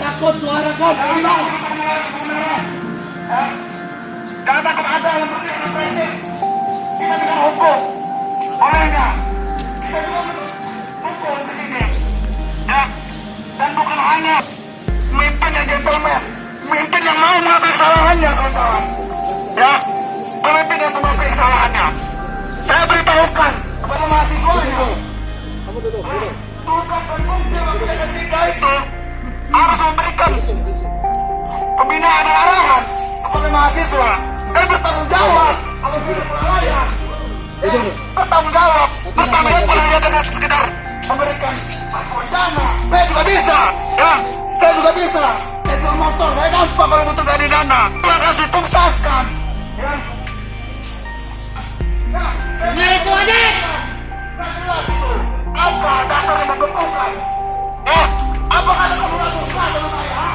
takut suarakan, bilang. Jangan takut ada yang represi. Kita dengan hukum. Boleh nggak? Kita juga hukum di sini. Ya. Dan bukan hanya pemimpin yang gentleman, pemimpin yang mau mengakui kesalahannya, kawan-kawan. Ya, pemimpin yang mengakui kesalahannya. Saya beritahukan kepada mahasiswanya. Kamu duduk. Tugas dan fungsi wakil ketiga itu harus memberikan pembinaan dan arahan kepada mahasiswa. Dan bertanggung jawab apabila kelalaian. Bertanggung jawab. Bertanggung jawab hanya dengan sekedar memberikan bantuan dana. Saya juga bisa. Ya, saya juga bisa. Saya jual motor. Saya gampang kalau untuk dari dana. Terima kasih, tuntaskan. Ya. Benar itu adik. Nggak jelas itu. Apa dasar yang membekukan? Ya, apakah kamu nggak suka sama saya?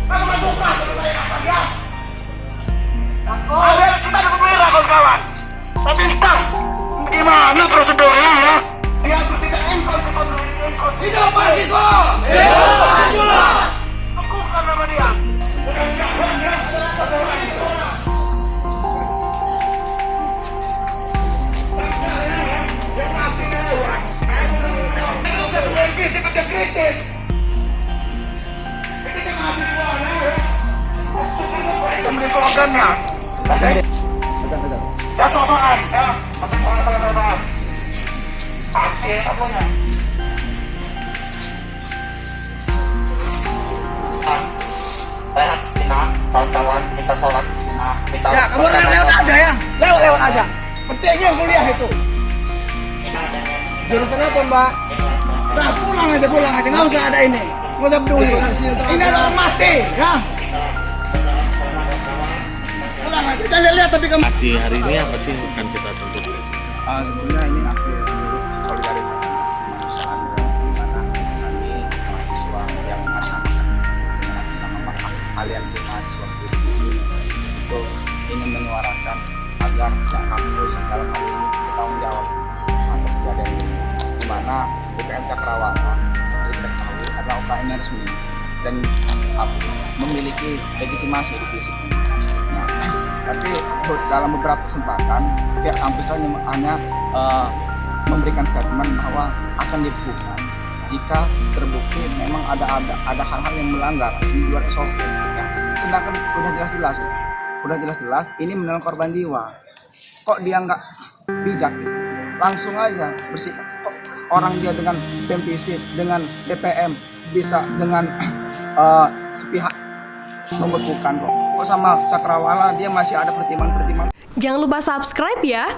Kamu nggak suka sama saya kapan ya? Ada kita ada pemerintah kawan-kawan. Tapi entah gimana prosedurnya ya. Dia tidak inkonstitusional. Hidup mahasiswa. Hidup mahasiswa. Bekukan sama dia. Visi kerja kritis. Ketika mahasiswanya itu beri slogannya. Ya sosokan, ya. Sosokan. Pasti apanya? Rehat sejenak, kawan-kawan, kita sholat sejenak. Ya, kamu lewat aja ya. Lewat aja. Pentingnya kuliah itu. Jurusan apa, Mbak? Nah, pulang aja, nggak usah ada ini, nggak usah peduli. Ini adalah mati, ya. Pulang aja, kita lihat tapi kamu. Aksi hari ini apa sih akan kita tentukan? Sebenarnya ini aksi solidaritas kemanusiaan di mana kami mahasiswa yang mengatasnamakan dengan atas nama aliansi mahasiswa kritis untuk ingin menyuarakan agar kampus dalam hal ini bertanggung jawab atas kejadian ini, di mana UPM Cakrawala seperti kita ketahui adalah UKM yang resmi dan memiliki legitimasi di fisik ini. Nah, tapi dalam beberapa kesempatan pihak kampus hanya memberikan statement bahwa akan dibekukan jika terbukti memang ada hal-hal yang melanggar di luar SOP. Ya. Sedangkan udah jelas-jelas ini menelan korban jiwa. Kok dia nggak bijak gitu? Langsung aja bersikap. Kok orang dia dengan PMPC, dengan DPM bisa dengan sepihak membekukan kok. Kok sama Cakrawala dia masih ada pertimbangan-pertimbangan. Jangan lupa subscribe ya.